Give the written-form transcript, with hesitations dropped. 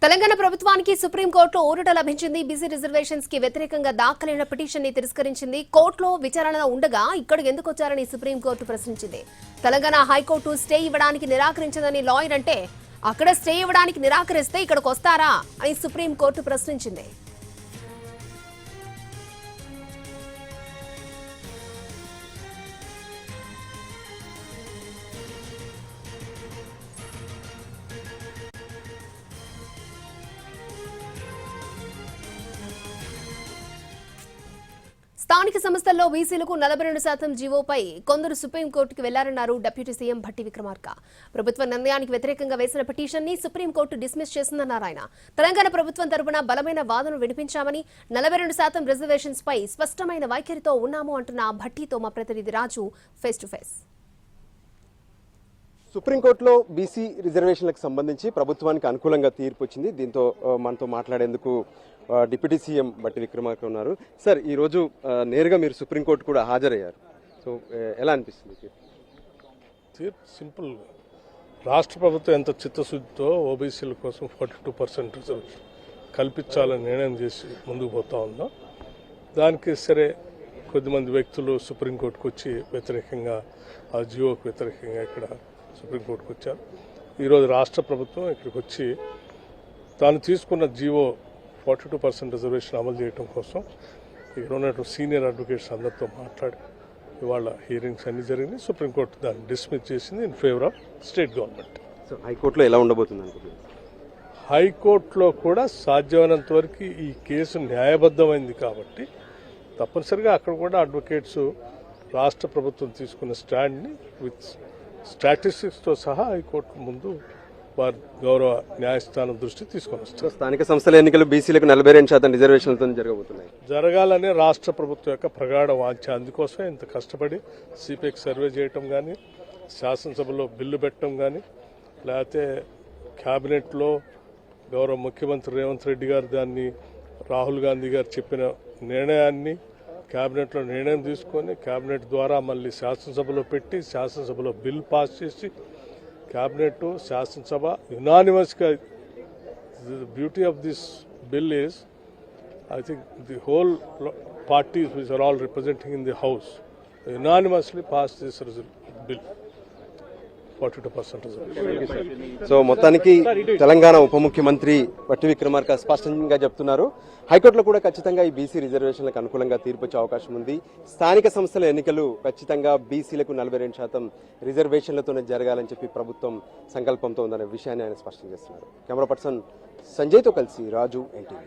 తెలంగాణ ప్రభుత్వానికి సుప్రీంకోర్టులో ఊరట లభించింది. బీసీ రిజర్వేషన్స్ కి వ్యతిరేకంగా దాఖలైన పిటిషన్ ని తిరస్కరించింది. కోర్టులో విచారణ ఉండగా ఇక్కడ ఎందుకు వచ్చారని సుప్రీంకోర్టు ప్రశ్నించింది. తెలంగాణ హైకోర్టు స్టే ఇవ్వడానికి నిరాకరించిందని లాయర్ అంటే అక్కడ స్టే ఇవ్వడానికి నిరాకరిస్తే ఇక్కడికి వస్తారా అని సుప్రీంకోర్టు ప్రశ్నించింది. స్థానిక సంస్థల్లో బీసీలకు 42% జీవోపై కొందరు సుప్రీంకోర్టుకు వెళ్లారన్నారు డిప్యూటీ సీఎం భట్టి విక్రమార్క. ప్రభుత్వ నిర్ణయానికి వ్యతిరేకంగా వేసిన పిటిషన్ ని సుప్రీంకోర్టు డిస్మిస్ చేసిందన్నారు ఆయన. తెలంగాణ ప్రభుత్వం తరపున బలమైన వాదనలు వినిపించామని 42% రిజర్వేషన్స్ పై స్పష్టమైన వైఖరితో ఉన్నాము అంటున్న భట్టితో మా ప్రతినిధి రాజు ఫేస్ టు ఫేస్. సుప్రీంకోర్టులో బీసీ రిజర్వేషన్లకు సంబంధించి ప్రభుత్వానికి అనుకూలంగా తీర్పు వచ్చింది. దీంతో మనతో మాట్లాడేందుకు డిప్యూటీ సీఎం భట్టి విక్రమార్క ఉన్నారు. సార్, ఈరోజు నేరుగా మీరు సుప్రీంకోర్టు కూడా హాజరయ్యారు. సో ఎలా అనిపిస్తుంది తీర్పు? సింపుల్. రాష్ట్ర ప్రభుత్వం ఎంత చిత్తశుద్ధితో ఓబీసీల కోసం 42% రిజర్వేషన్ కల్పించాలని నిర్ణయం చేసి ముందుకు పోతా ఉందో, దానికి సరే కొద్దిమంది వ్యక్తులు సుప్రీంకోర్టుకు వచ్చి వ్యతిరేకంగా ఆ జియోకు వ్యతిరేకంగా ఇక్కడ సుప్రీంకోర్టుకు వచ్చారు. ఈరోజు రాష్ట్ర ప్రభుత్వం ఇక్కడికి వచ్చి తాను తీసుకున్న జియో 42% రిజర్వేషన్ అమలు చేయడం కోసం ఇక్కడ ఉన్నటువంటి సీనియర్ అడ్వకేట్స్ అందరితో మాట్లాడి ఇవాళ హియరింగ్స్ అన్ని జరిగినాయి. సుప్రీంకోర్టు దాన్ని డిస్మిస్ చేసింది in favour of state government. So హైకోర్టులో ఎలా ఉండబోతుంది అనుకుంటున్నారు? హైకోర్టులో కూడా సాధ్యమైనంత వరకు ఈ కేసు న్యాయబద్ధమైంది కాబట్టి తప్పనిసరిగా అక్కడ కూడా అడ్వకేట్స్ రాష్ట్ర ప్రభుత్వం తీసుకున్న స్టాండ్ని విత్ స్టాటిస్టిక్స్తో సహా హైకోర్టు ముందు వారి గౌరవ న్యాయస్థానం దృష్టి తీసుకొని వస్తారు. స్థానిక సంస్థల ఎన్నికలు బీసీలకు 42% రిజర్వేషన్లతో జరగబోతున్నాయి. జరగాలని రాష్ట్ర ప్రభుత్వం యొక్క ప్రగాఢ వాంఛ. అందుకోసమే ఇంత కష్టపడి సిపిఎక్ సర్వే చేయటం కానీ, శాసనసభలో బిల్లు పెట్టడం కానీ, లేకపోతే క్యాబినెట్లో గౌరవ ముఖ్యమంత్రి రేవంత్ రెడ్డి గారు దాన్ని రాహుల్ గాంధీ గారు చెప్పిన నిర్ణయాన్ని క్యాబినెట్లో నిర్ణయం తీసుకొని క్యాబినెట్ ద్వారా మళ్ళీ శాసనసభలో పెట్టి శాసనసభలో బిల్ పాస్ చేసి క్యాబినెట్ శాసనసభ యునానిమస్గా. The beauty of this bill is I think the whole parties which are all representing in the house unanimously pass this bill 42%. So మొత్తానికి తెలంగాణ ఉప ముఖ్యమంత్రి భట్టి విక్రమార్క స్పష్టంగా చెప్తున్నారు, హైకోర్టులో కూడా ఖచ్చితంగా ఈ బీసీ రిజర్వేషన్లకు అనుకూలంగా తీర్పు వచ్చే అవకాశం ఉంది. స్థానిక సంస్థల ఎన్నికలు ఖచ్చితంగా బీసీలకు 42% రిజర్వేషన్లతోనే జరగాలని చెప్పి ప్రభుత్వం సంకల్పంతో ఉందనే విషయాన్ని ఆయన స్పష్టం చేస్తున్నారు. కెమెరా పర్సన్ సంజయ్తో కలిసి రాజు, ఎన్టీవీ.